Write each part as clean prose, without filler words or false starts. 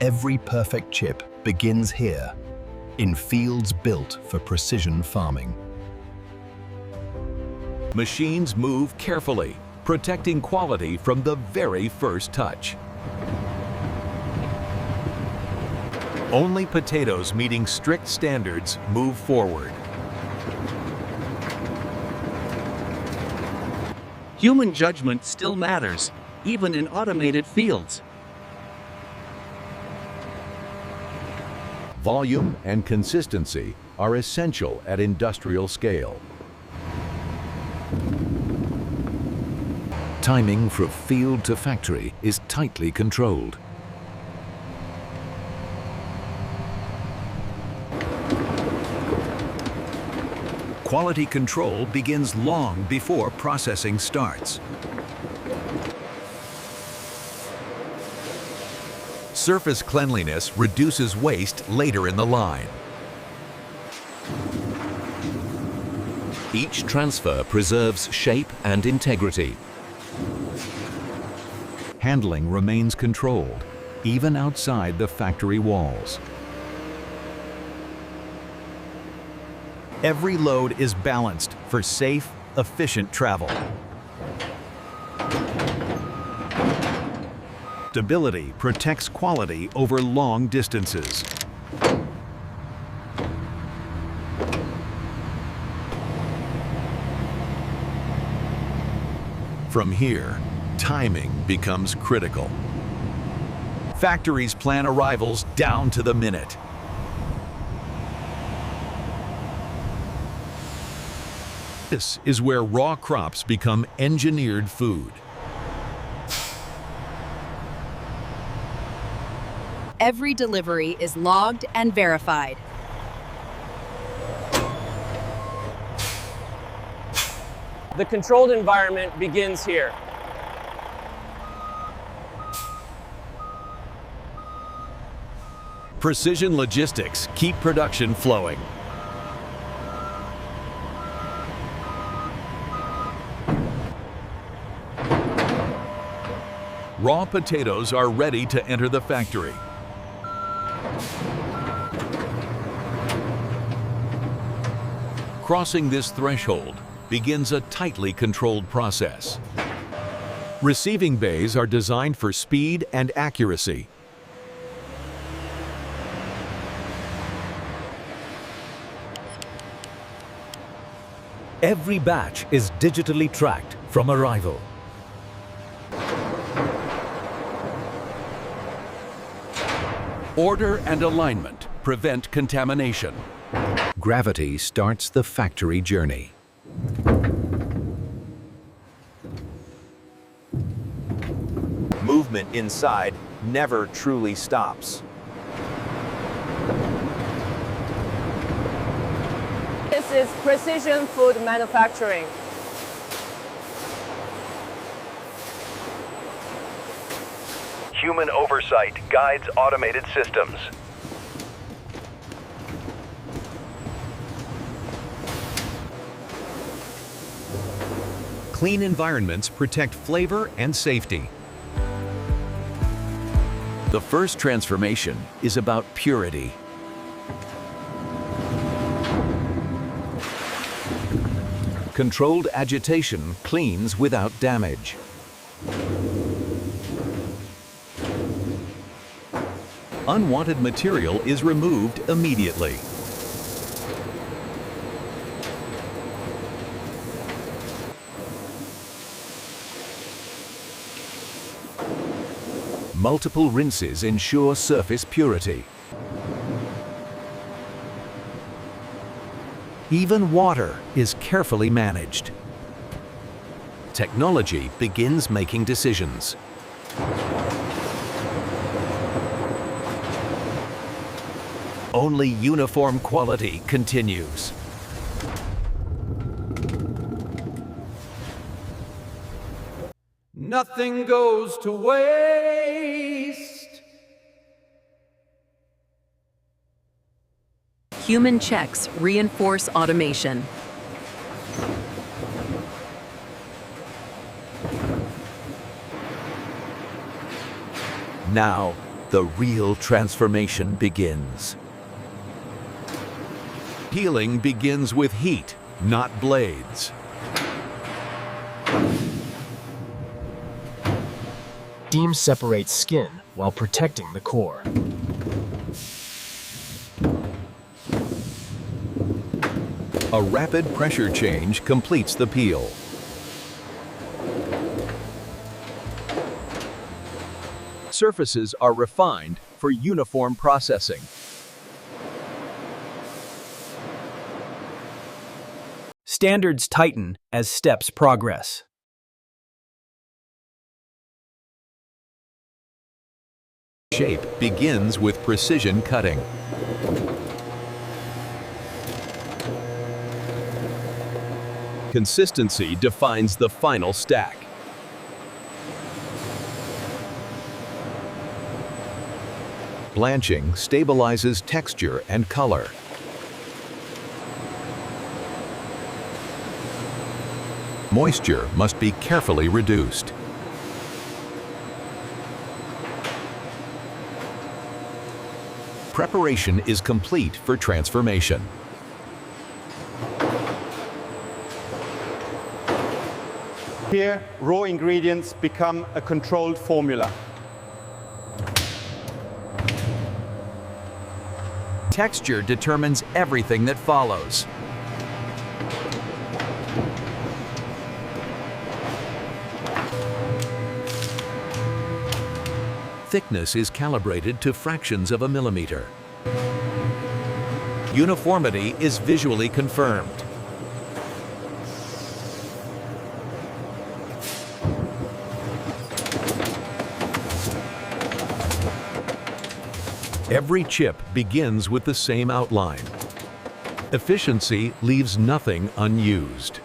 Every perfect chip begins here, in fields built for precision farming. Machines move carefully, protecting quality from the very first touch. Only potatoes meeting strict standards move forward. Human judgment still matters, even in automated fields. Volume and consistency are essential at industrial scale. Timing from field to factory is tightly controlled. Quality control begins long before processing starts. Surface cleanliness reduces waste later in the line. Each transfer preserves shape and integrity. Handling remains controlled, even outside the factory walls. Every load is balanced for safe, efficient travel. Stability protects quality over long distances. From here, timing becomes critical. Factories plan arrivals down to the minute. This is where raw crops become engineered food. Every delivery is logged and verified. The controlled environment begins here. Precision logistics keep production flowing. Raw potatoes are ready to enter the factory. Crossing this threshold begins a tightly controlled process. Receiving bays are designed for speed and accuracy. Every batch is digitally tracked from arrival. Order and alignment prevent contamination. Gravity starts the factory journey. Movement inside never truly stops. This is precision food manufacturing. Human oversight guides automated systems. Clean environments protect flavor and safety. The first transformation is about purity. Controlled agitation cleans without damage. Unwanted material is removed immediately. Multiple rinses ensure surface purity. Even water is carefully managed. Technology begins making decisions. Only uniform quality continues. Nothing goes to waste. Human checks reinforce automation. Now, the real transformation begins. Healing begins with heat, not blades. Steam separates skin while protecting the core. A rapid pressure change completes the peel. Surfaces are refined for uniform processing. Standards tighten as steps progress. Shape begins with precision cutting. Consistency defines the final stack. Blanching stabilizes texture and color. Moisture must be carefully reduced. Preparation is complete for transformation. Here, raw ingredients become a controlled formula. Texture determines everything that follows. Thickness is calibrated to fractions of a millimeter. Uniformity is visually confirmed. Every chip begins with the same outline. Efficiency leaves nothing unused.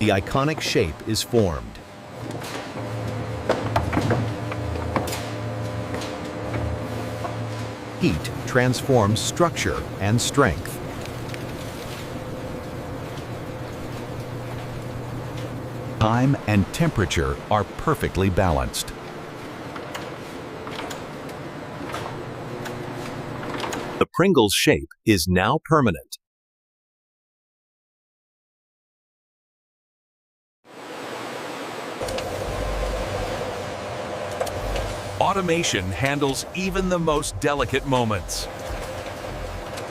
The iconic shape is formed. Heat transforms structure and strength. Time and temperature are perfectly balanced. The Pringles shape is now permanent. Automation handles even the most delicate moments.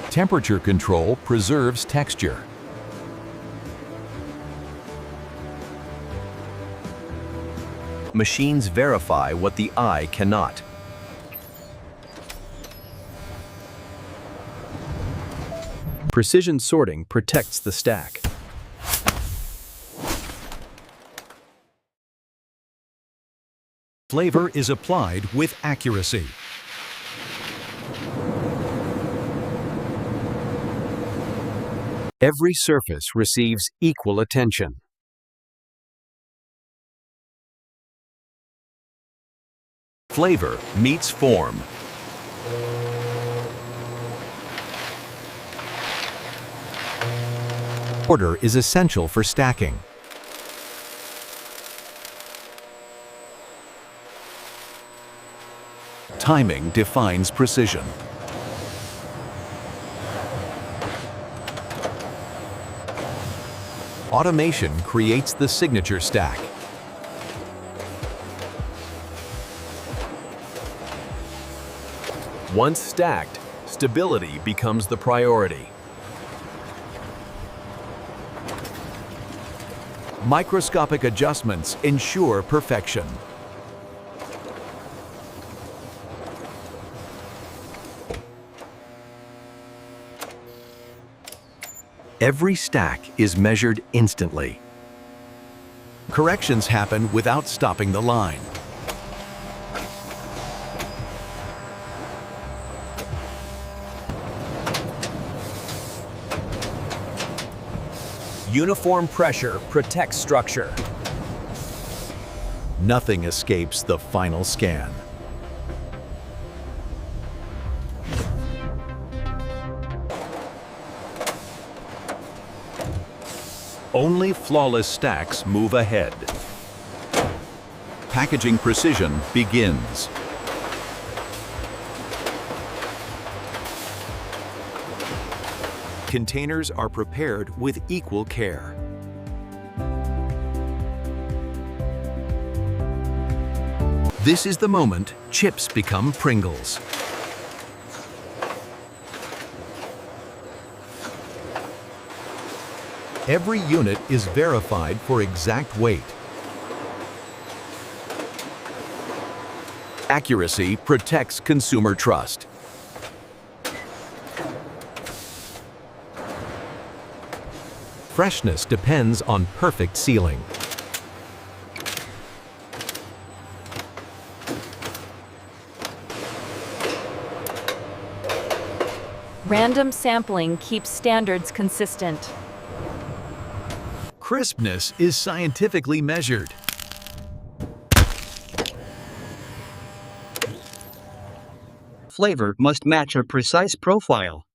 Temperature control preserves texture. Machines verify what the eye cannot. Precision sorting protects the stack. Flavor is applied with accuracy. Every surface receives equal attention. Flavor meets form. Order is essential for stacking. Timing defines precision. Automation creates the signature stack. Once stacked, stability becomes the priority. Microscopic adjustments ensure perfection. Every stack is measured instantly. Corrections happen without stopping the line. Uniform pressure protects structure. Nothing escapes the final scan. Only flawless stacks move ahead. packaging precision begins. Containers are prepared with equal care. This is the moment chips become Pringles. Every unit is verified for exact weight. Accuracy protects consumer trust. Freshness depends on perfect sealing. Random sampling keeps standards consistent. Crispness is scientifically measured. Flavor must match a precise profile.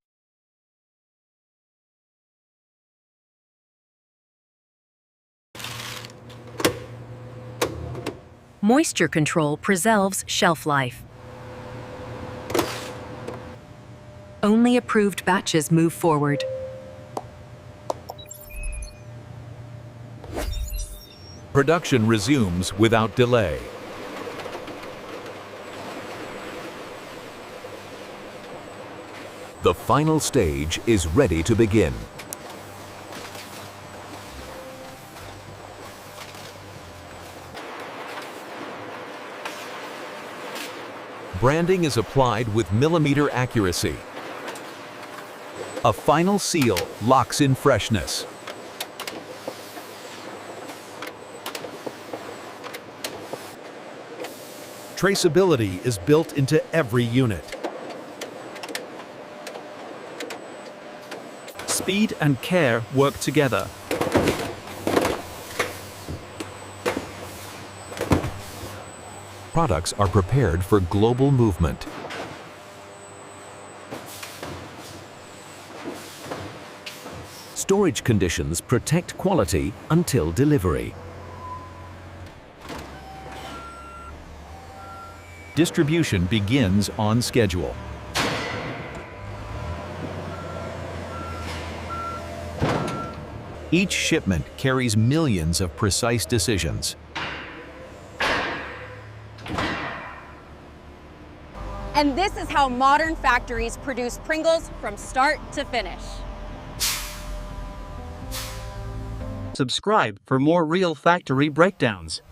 Moisture control preserves shelf life. Only approved batches move forward. Production resumes without delay. The final stage is ready to begin. Branding is applied with millimeter accuracy. A final seal locks in freshness. Traceability is built into every unit. Speed and care work together. Products are prepared for global movement. Storage conditions protect quality until delivery. Distribution begins on schedule. Each shipment carries millions of precise decisions. And this is how modern factories produce Pringles from start to finish. Subscribe for more real factory breakdowns.